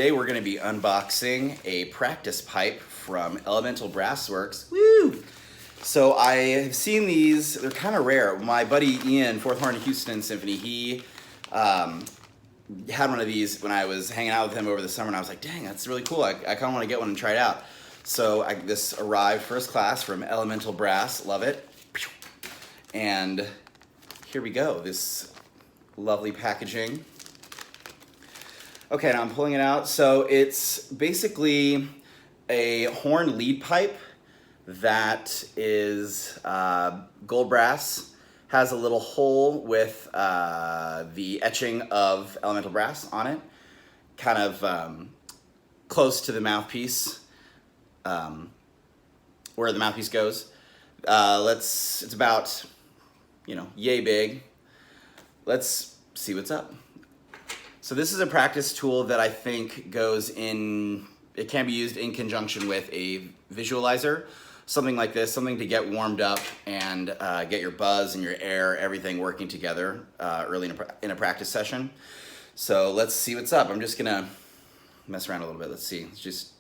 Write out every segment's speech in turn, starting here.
Today we're going to be unboxing a practice pipe from Elemental Brassworks. Woo! So I have seen these, they're kind of rare. My buddy Ian, Fourth Horn Houston Symphony, he had one of these when I was hanging out with him over the summer, and I was like, dang, that's really cool. I kind of want to get one and try it out. So this arrived first class from Elemental Brass, love it. And here we go, this lovely packaging. Okay, now I'm pulling it out. So it's basically a horn lead pipe that is gold brass, has a little hole with the etching of Elemental Brass on it, kind of close to the mouthpiece, where the mouthpiece goes. It's about, yay big. Let's see what's up. So this is a practice tool that I think it can be used in conjunction with a visualizer, something like this, something to get warmed up and get your buzz and your air, everything working together early in a practice session. So let's see what's up. I'm just gonna mess around a little bit. Let's see, let's just.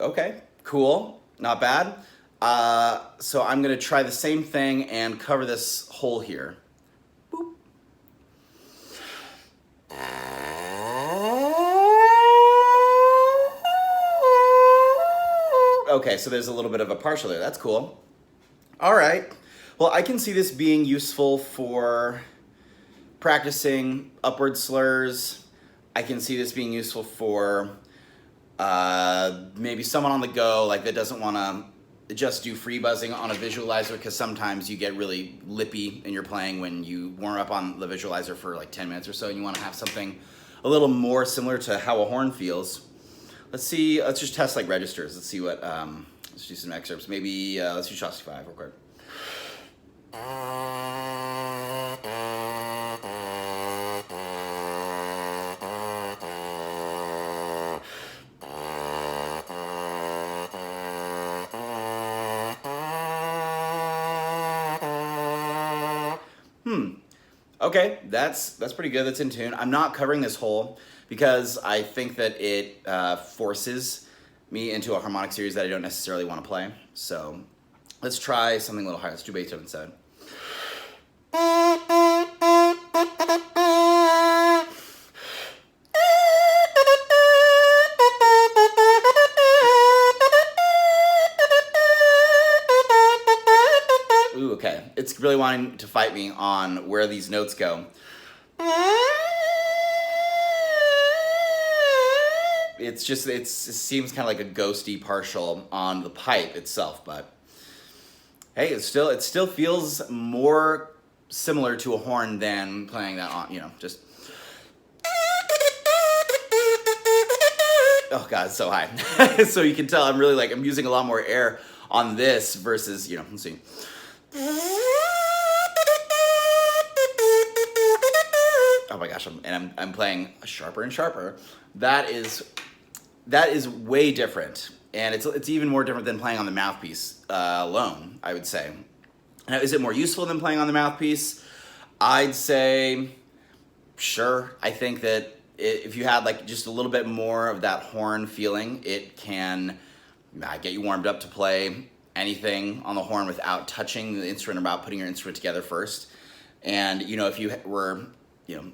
Okay, cool, not bad. So I'm gonna try the same thing and cover this hole here. Boop. Okay, so there's a little bit of a partial there, that's cool. All right, well, I can see this being useful for practicing upward slurs. I can see this being useful for maybe someone on the go, like that doesn't want to just do free buzzing on a visualizer, because sometimes you get really lippy in your playing when you warm up on the visualizer for like 10 minutes or so, and you want to have something a little more similar to how a horn feels. Let's see, let's just test like registers. Let's see what, let's do some excerpts. Maybe, let's do Shosky 5 real quick. Okay, that's pretty good. That's in tune. I'm not covering this hole because I think that it forces me into a harmonic series that I don't necessarily want to play. So let's try something a little higher. Let's do Beethoven instead. Ooh, okay. It's really wanting to fight me on where these notes go. It seems kind of like a ghosty partial on the pipe itself, but hey, it still feels more similar to a horn than playing that on, just. Oh God, it's so high. So you can tell I'm using a lot more air on this versus, let's see. Oh my gosh, I'm playing sharper and sharper. That is way different, and it's even more different than playing on the mouthpiece alone, I would say. Now, is it more useful than playing on the mouthpiece? I'd say sure. I think that if you had like just a little bit more of that horn feeling, it can get you warmed up to play anything on the horn without touching the instrument, about putting your instrument together first. And if you were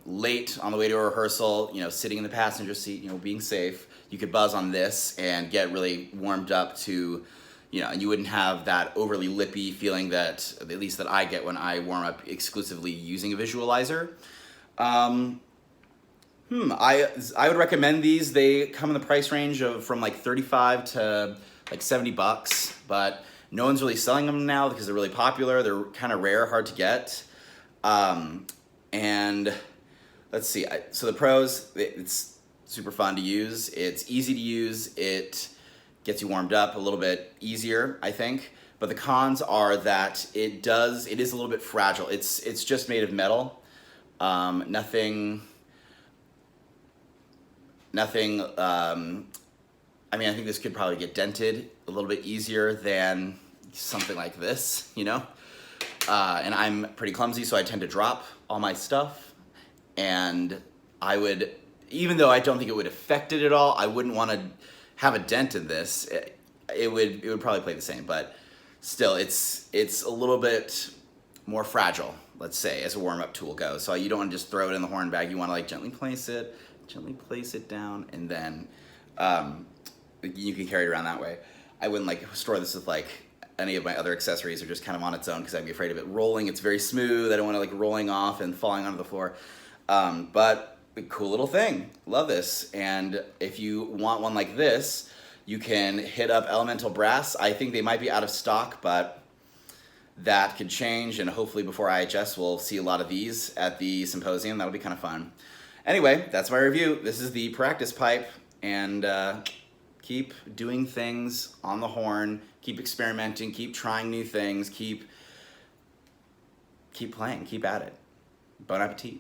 late on the way to a rehearsal, sitting in the passenger seat, being safe, you could buzz on this and get really warmed up to, and you wouldn't have that overly lippy feeling that, at least that I get when I warm up exclusively using a visualizer. I would recommend these. They come in the price range from like 35 to like $70, but no one's really selling them now because they're really popular. They're kind of rare, hard to get. And let's see, so the pros, it's super fun to use. It's easy to use. It gets you warmed up a little bit easier, I think. But the cons are that it is a little bit fragile. It's just made of metal. Nothing, I mean, I think this could probably get dented a little bit easier than something like this, you know? And I'm pretty clumsy, so I tend to drop all my stuff. And I would, even though I don't think it would affect it at all, I wouldn't want to have a dent in this. It would probably play the same, but still, it's a little bit more fragile, let's say, as a warm-up tool goes. So you don't want to just throw it in the horn bag. You want to like gently place it down, and then you can carry it around that way. I wouldn't like store this with like any of my other accessories, or just kind of on its own, because I'd be afraid of it rolling. It's very smooth. I don't want to like rolling off and falling onto the floor. But a cool little thing. Love this. And if you want one like this, you can hit up Elemental Brass. I think they might be out of stock, but that could change, and hopefully before IHS we'll see a lot of these at the symposium. That'll be kind of fun. Anyway, that's my review. This is the practice pipe, and keep doing things on the horn, keep experimenting, keep trying new things, keep playing, keep at it. Bon appetit.